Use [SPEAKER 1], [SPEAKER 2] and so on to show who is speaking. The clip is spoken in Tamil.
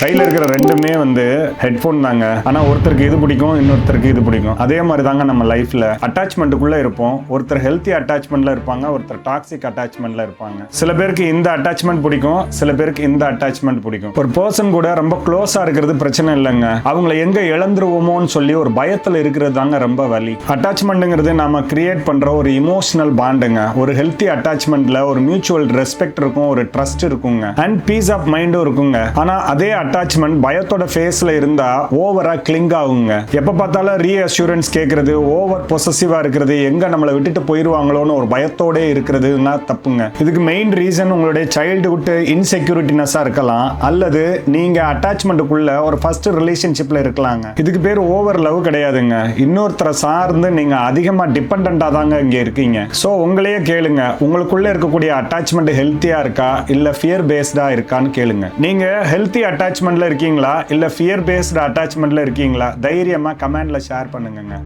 [SPEAKER 1] கையில் இருக்கிற ரெண்டுமே ஹெட்ஃபோன் தாங்க. ஆனால் ஒருத்தருக்கு இது பிடிக்கும், இன்னொருத்தருக்கு இது பிடிக்கும். அதே மாதிரி தாங்க நம்ம லைஃப்பில் அட்டாச்மெண்ட்டுக்குள்ளே இருப்போம். ஒருத்தர் ஹெல்த்தி அட்டாச்மெண்ட்டில் இருப்பாங்க, ஒருத்தர் டாக்ஸிக் அட்டாச்மெண்ட்டில் இருப்பாங்க. சில பேருக்கு இந்த அட்டாச்மெண்ட் பிடிக்கும், சில பேருக்கு இந்த அட்டாச்மெண்ட் பிடிக்கும். ஒரு பர்சன் கூட ரொம்ப க்ளோஸாக இருக்கிறது பிரச்சனை இல்லைங்க. அவங்கள எங்கே இழந்துருவோமோன்னு சொல்லி ஒரு பயத்தில் இருக்கிறது தாங்க ரொம்ப வலி. அட்டாச்மெண்ட்டுங்கிறது நம்ம கிரியேட் பண்ணுற ஒரு இமோஷனல் பாண்டுங்க. ஒரு ஹெல்த்தி அட்டாச்மெண்ட்டில் ஒரு மியூச்சுவல் ரெஸ்பெக்ட் இருக்கும், ஒரு ட்ரஸ்ட் இருக்குங்க, அண்ட் பீஸ் ஆஃப் மைண்டும் இருக்குங்க. ஆனால் அதே அட்டாச்மெண்ட் பயத்தோட ஃபேஸ்ல இருந்தா ஓவரா கிளிங் ஆகுங்க. எப்ப பார்த்தாலும் ரீஅஷூரன்ஸ் கேட்கறது, ஓவர் பொசசிவா இருக்கிறது, எங்க நம்மளை விட்டுட்டு போயிருவாங்களோன்னு ஒரு பயத்தோட இருக்கிறதுனா தப்புங்க. இதுக்கு மெயின் ரீசன் உங்களுடைய சைல்டுஹுட் இன்செக்யூரிட்டினஸா இருக்கலாம், அல்லது நீங்க அட்டாச்மெண்ட்டுக்குள்ள ஒரு ஃபர்ஸ்ட் ரிலேஷன்ஷிப்ல இருக்கலாங்க. இதுக்கு பேர் ஓவர் லவ் கிடையாதுங்க. இன்னொருத்தரை சார்ந்து நீங்க அதிகமா டிபெண்டா தாங்க இங்க இருக்கீங்க. சோ உங்களையே கேளுங்க, உங்களுக்குள்ள இருக்கக்கூடிய அட்டாச்மெண்ட் ஹெல்த்தியா இருக்கா இல்ல ஃபியர் பேஸ்டா இருக்கான்னு கேளுங்க. நீங்க ஹெல்த்தி அட்டாச்மெண்ட்ல இருக்கீங்களா இல்ல ஃபியர் பேஸ்ட் அட்டாச்மெண்ட்ல இருக்கீங்களா? தைரியமா கமெண்ட்ல ஷேர் பண்ணுங்க.